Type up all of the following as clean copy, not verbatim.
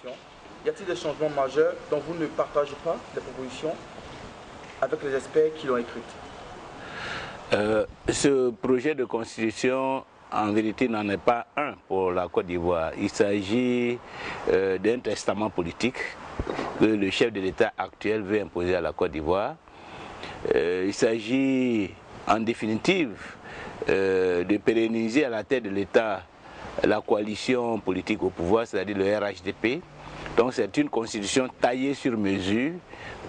Constitution, y a-t-il des changements majeurs dont vous ne partagez pas les propositions avec les experts qui l'ont écrite? Ce projet de Constitution, en vérité, n'en est pas un pour la Côte d'Ivoire. Il s'agit d'un testament politique que le chef de l'État actuel veut imposer à la Côte d'Ivoire. Il s'agit en définitive de pérenniser à la tête de l'État la coalition politique au pouvoir, c'est-à-dire le RHDP. Donc c'est une constitution taillée sur mesure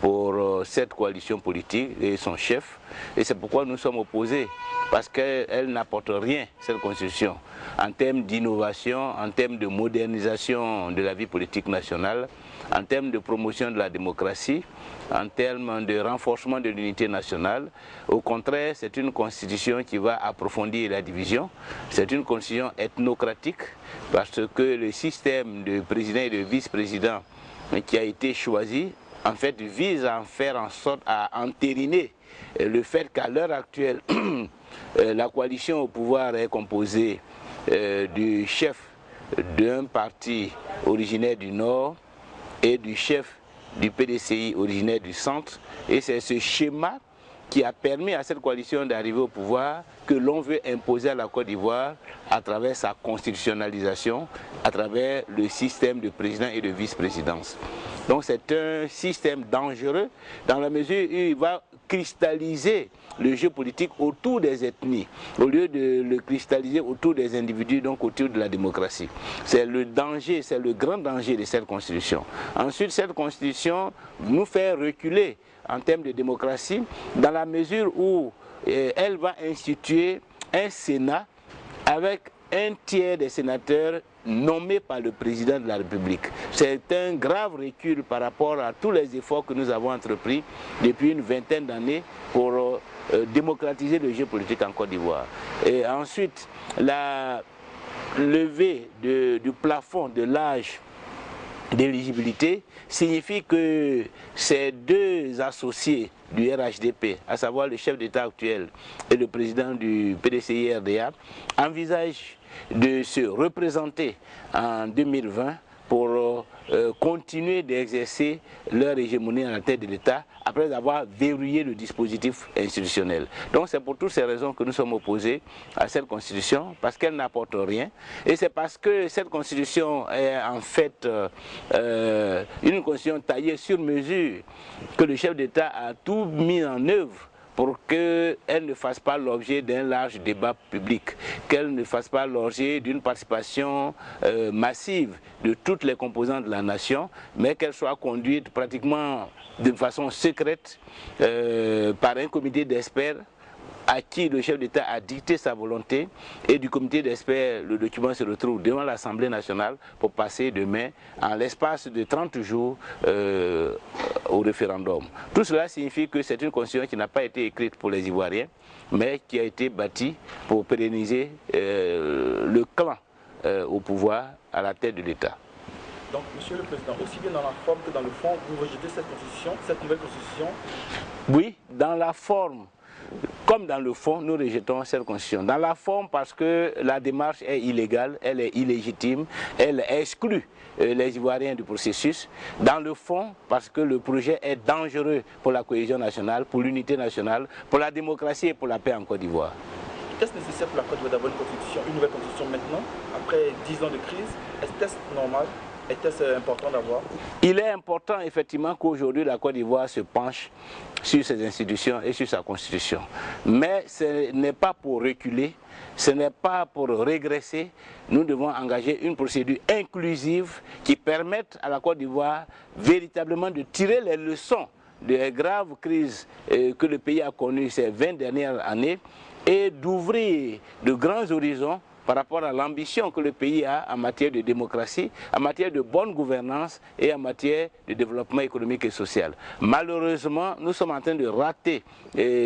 pour cette coalition politique et son chef. Et c'est pourquoi nous sommes opposés, parce qu'elle n'apporte rien, cette constitution, en termes d'innovation, en termes de modernisation de la vie politique nationale, en termes de promotion de la démocratie, en termes de renforcement de l'unité nationale. Au contraire, c'est une constitution qui va approfondir la division. C'est une constitution ethnocratique parce que le système de président et de vice-président qui a été choisi, en fait, vise à faire en sorte à entériner le fait qu'à l'heure actuelle, la coalition au pouvoir est composée du chef d'un parti originaire du Nord et du chef du PDCI originaire du centre, et c'est ce schéma qui a permis à cette coalition d'arriver au pouvoir que l'on veut imposer à la Côte d'Ivoire à travers sa constitutionnalisation, à travers le système de président et de vice-présidence. Donc c'est un système dangereux dans la mesure où il va cristalliser le jeu politique autour des ethnies, au lieu de le cristalliser autour des individus, donc autour de la démocratie. C'est le danger, c'est le grand danger de cette constitution. Ensuite, cette constitution nous fait reculer en termes de démocratie, dans la mesure où elle va instituer un Sénat avec un tiers des sénateurs nommés par le président de la République. C'est un grave recul par rapport à tous les efforts que nous avons entrepris depuis une vingtaine d'années pour démocratiser le jeu politique en Côte d'Ivoire. Et ensuite, la levée du plafond de l'âge d'éligibilité signifie que ces deux associés du RHDP, à savoir le chef d'État actuel et le président du PDCI-RDA, envisagent de se représenter en 2020 pour continuer d'exercer leur hégémonie à la tête de l'État après avoir verrouillé le dispositif institutionnel. Donc c'est pour toutes ces raisons que nous sommes opposés à cette constitution, parce qu'elle n'apporte rien, et c'est parce que cette constitution est en fait une constitution taillée sur mesure que le chef d'État a tout mis en œuvre pour qu'elle ne fasse pas l'objet d'un large débat public, qu'elle ne fasse pas l'objet d'une participation massive de toutes les composantes de la nation, mais qu'elle soit conduite pratiquement de façon secrète par un comité d'experts à qui le chef d'État a dicté sa volonté, et du comité d'experts, le document se retrouve devant l'Assemblée nationale pour passer demain, en l'espace de 30 jours, au référendum. Tout cela signifie que c'est une constitution qui n'a pas été écrite pour les Ivoiriens, mais qui a été bâtie pour pérenniser le clan au pouvoir à la tête de l'État. Donc, Monsieur le Président, aussi bien dans la forme que dans le fond, vous rejetez cette constitution, cette nouvelle constitution? Oui, dans la forme comme dans le fond, nous rejetons cette constitution. Dans la forme, parce que la démarche est illégale, elle est illégitime, elle exclut les Ivoiriens du processus. Dans le fond, parce que le projet est dangereux pour la cohésion nationale, pour l'unité nationale, pour la démocratie et pour la paix en Côte d'Ivoire. Est-ce nécessaire pour la Côte d'Ivoire d'avoir une constitution, une nouvelle constitution maintenant, après 10 ans de crise? Est-ce normal? Est-ce important d'avoir? Il est important effectivement qu'aujourd'hui la Côte d'Ivoire se penche sur ses institutions et sur sa constitution. Mais ce n'est pas pour reculer, ce n'est pas pour régresser. Nous devons engager une procédure inclusive qui permette à la Côte d'Ivoire véritablement de tirer les leçons des graves crises que le pays a connues ces 20 dernières années et d'ouvrir de grands horizons par rapport à l'ambition que le pays a en matière de démocratie, en matière de bonne gouvernance et en matière de développement économique et social. Malheureusement, nous sommes en train de rater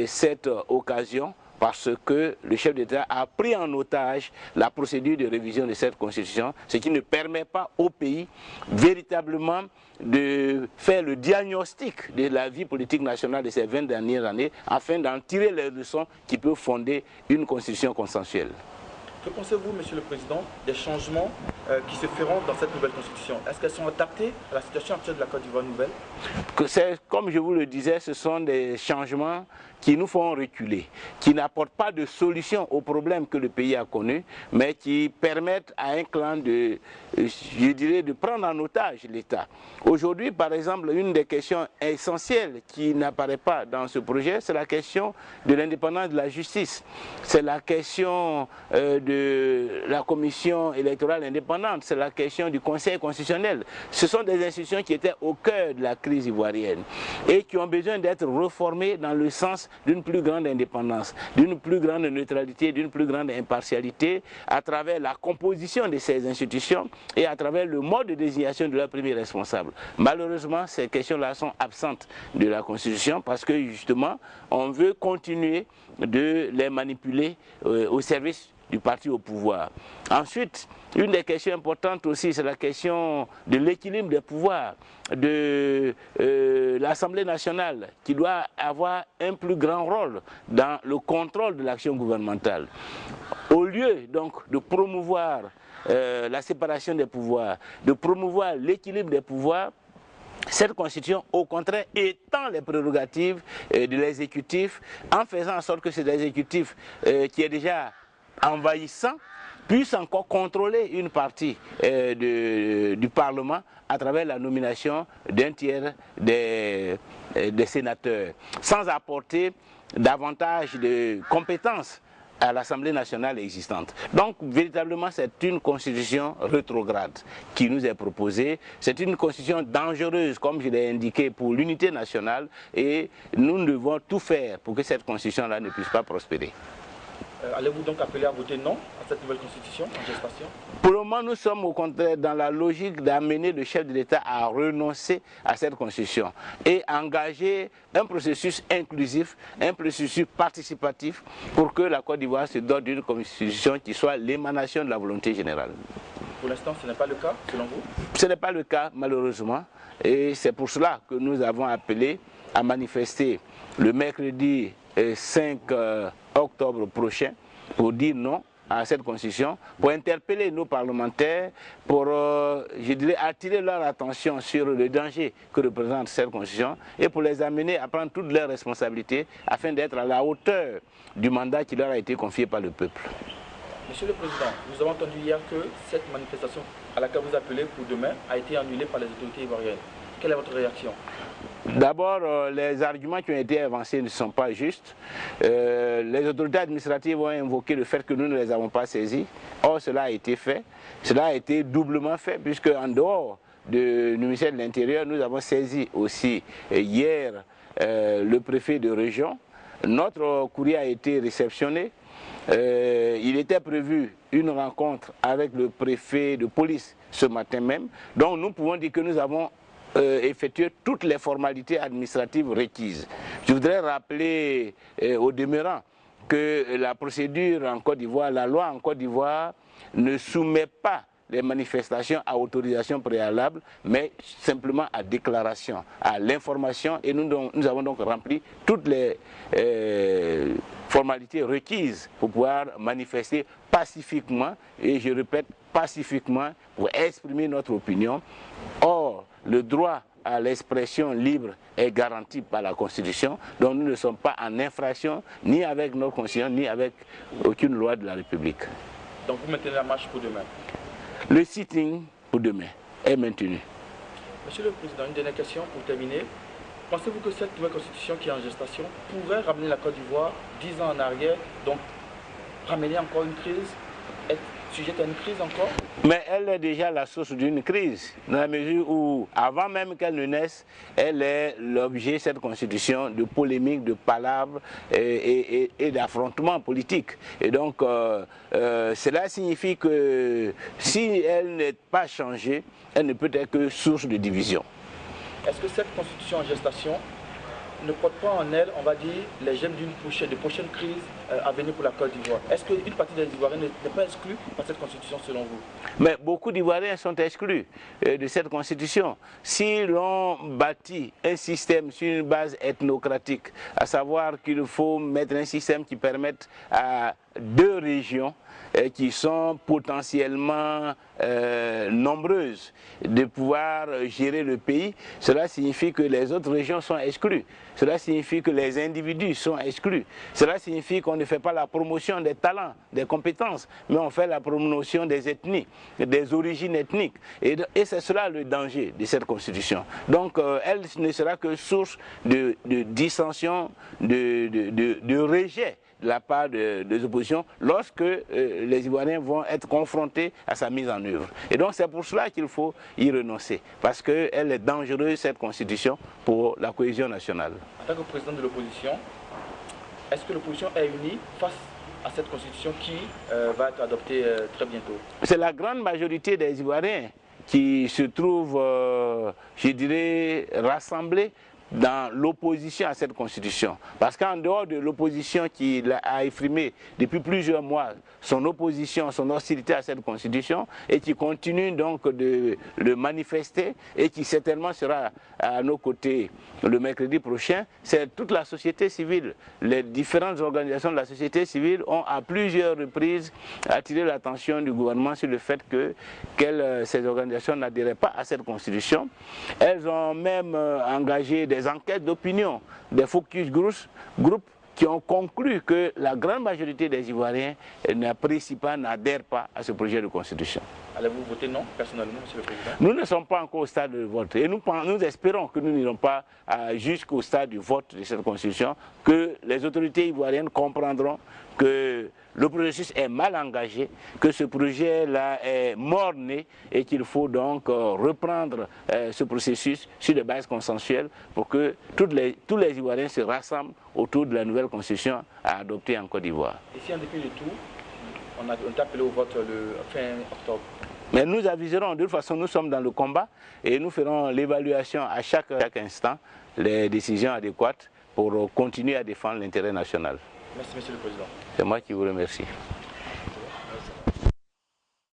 cette occasion parce que le chef d'État a pris en otage la procédure de révision de cette constitution, ce qui ne permet pas au pays véritablement de faire le diagnostic de la vie politique nationale de ces 20 dernières années afin d'en tirer les leçons qui peuvent fonder une constitution consensuelle. Que pensez-vous, Monsieur le Président, des changements qui se feront dans cette nouvelle constitution, est-ce qu'elles sont adaptées à la situation actuelle de la Côte d'Ivoire nouvelle? Comme je vous le disais, ce sont des changements qui nous font reculer, qui n'apportent pas de solution aux problèmes que le pays a connus, mais qui permettent à un clan je dirais, de prendre en otage l'État. Aujourd'hui, par exemple, une des questions essentielles qui n'apparaît pas dans ce projet, c'est la question de l'indépendance de la justice. C'est la question de la commission électorale indépendante, c'est la question du Conseil constitutionnel. Ce sont des institutions qui étaient au cœur de la crise ivoirienne et qui ont besoin d'être réformées dans le sens d'une plus grande indépendance, d'une plus grande neutralité, d'une plus grande impartialité à travers la composition de ces institutions et à travers le mode de désignation de leurs premiers responsables. Malheureusement, ces questions-là sont absentes de la Constitution parce que justement, on veut continuer de les manipuler au service du parti au pouvoir. Ensuite, une des questions importantes aussi, c'est la question de l'équilibre des pouvoirs de l'Assemblée nationale qui doit avoir un plus grand rôle dans le contrôle de l'action gouvernementale. Au lieu donc de promouvoir la séparation des pouvoirs, de promouvoir l'équilibre des pouvoirs, cette constitution, au contraire, étend les prérogatives de l'exécutif en faisant en sorte que cet exécutif qui est déjà envahissant puisse encore contrôler une partie du Parlement à travers la nomination d'un tiers des sénateurs, sans apporter davantage de compétences à l'Assemblée nationale existante. Donc, véritablement, c'est une constitution rétrograde qui nous est proposée. C'est une constitution dangereuse, comme je l'ai indiqué, pour l'unité nationale et nous devons tout faire pour que cette constitution-là ne puisse pas prospérer. Allez-vous donc appeler à voter non à cette nouvelle constitution en gestation? Pour le moment, nous sommes au contraire dans la logique d'amener le chef de l'État à renoncer à cette constitution et engager un processus inclusif, un processus participatif pour que la Côte d'Ivoire se dote d'une constitution qui soit l'émanation de la volonté générale. Pour l'instant, ce n'est pas le cas, selon vous? Ce n'est pas le cas, malheureusement, et c'est pour cela que nous avons appelé à manifester le mercredi 5 octobre prochain pour dire non à cette constitution, pour interpeller nos parlementaires, pour, je dirais, attirer leur attention sur le danger que représente cette constitution et pour les amener à prendre toutes leurs responsabilités afin d'être à la hauteur du mandat qui leur a été confié par le peuple. Monsieur le Président, nous avons entendu hier que cette manifestation à laquelle vous appelez pour demain a été annulée par les autorités ivoiriennes. Quelle est votre réaction? D'abord, les arguments qui ont été avancés ne sont pas justes. Les autorités administratives ont invoqué le fait que nous ne les avons pas saisis. Or, cela a été fait. Cela a été doublement fait, puisque en dehors du ministère de l'Intérieur, nous avons saisi aussi hier le préfet de région. Notre courrier a été réceptionné. Il était prévu une rencontre avec le préfet de police ce matin même. Donc, nous pouvons dire que nous avons effectuer toutes les formalités administratives requises. Je voudrais rappeler au demeurant que la procédure en Côte d'Ivoire, la loi en Côte d'Ivoire ne soumet pas les manifestations à autorisation préalable, mais simplement à déclaration, à l'information, et nous avons donc rempli toutes les formalités requises pour pouvoir manifester pacifiquement, et je répète pacifiquement, pour exprimer notre opinion. Or, le droit à l'expression libre est garanti par la Constitution, donc nous ne sommes pas en infraction ni avec notre Constitution, ni avec aucune loi de la République. Donc vous maintenez la marche pour demain? Le sitting pour demain est maintenu. Monsieur le Président, une dernière question pour terminer. Pensez-vous que cette nouvelle constitution qui est en gestation pourrait ramener la Côte d'Ivoire 10 ans en arrière, donc ramener encore une crise, être sujette à une crise encore? Mais elle est déjà la source d'une crise, dans la mesure où, avant même qu'elle ne naisse, elle est l'objet, cette constitution, de polémiques, de palabres et d'affrontements politiques. Et donc, cela signifie que si elle n'est pas changée, elle ne peut être que source de division. Est-ce que cette constitution en gestation ne porte pas en elle, on va dire, les gemmes de prochaines crises à venir pour la Côte d'Ivoire? Est-ce qu'une partie des Ivoiriens n'est pas exclue par cette constitution selon vous? Mais beaucoup d'Ivoiriens sont exclus de cette constitution. Si l'on bâtit un système sur une base ethnocratique, à savoir qu'il faut mettre un système qui permette à 2 régions qui sont potentiellement nombreuses de pouvoir gérer le pays, cela signifie que les autres régions sont exclues. Cela signifie que les individus sont exclus. Cela signifie qu'on ne fait pas la promotion des talents, des compétences, mais on fait la promotion des ethnies, des origines ethniques. Et c'est cela le danger de cette constitution. Donc elle ne sera que source de dissension, de rejet de la part des oppositions lorsque les Ivoiriens vont être confrontés à sa mise en œuvre. Et donc c'est pour cela qu'il faut y renoncer, parce qu'elle est dangereuse, cette constitution, pour la cohésion nationale. En tant que président de l'opposition, est-ce que l'opposition est unie face à cette constitution qui va être adoptée très bientôt? C'est la grande majorité des Ivoiriens qui se trouvent, je dirais, rassemblés dans l'opposition à cette constitution. Parce qu'en dehors de l'opposition qui a exprimé depuis plusieurs mois son opposition, son hostilité à cette constitution, et qui continue donc de le manifester, et qui certainement sera à nos côtés le mercredi prochain, c'est toute la société civile. Les différentes organisations de la société civile ont à plusieurs reprises attiré l'attention du gouvernement sur le fait que ces organisations n'adhéraient pas à cette constitution. Elles ont même engagé des enquêtes d'opinion, des focus groups qui ont conclu que la grande majorité des Ivoiriens n'apprécient pas, n'adhèrent pas à ce projet de constitution. Allez-vous voter non, personnellement, Monsieur le Président? Nous ne sommes pas encore au stade de vote et nous espérons que nous n'irons pas jusqu'au stade du vote de cette constitution, que les autorités ivoiriennes comprendront que le processus est mal engagé, que ce projet-là est mort-né et qu'il faut donc reprendre ce processus sur des bases consensuelles pour que tous les Ivoiriens se rassemblent autour de la nouvelle constitution à adopter en Côte d'Ivoire. Et si en dépit de tout, on est appelé au vote le fin octobre? Mais nous aviserons, de toute façon nous sommes dans le combat et nous ferons l'évaluation à chaque instant, les décisions adéquates pour continuer à défendre l'intérêt national. Merci, Monsieur le Président. C'est moi qui vous remercie.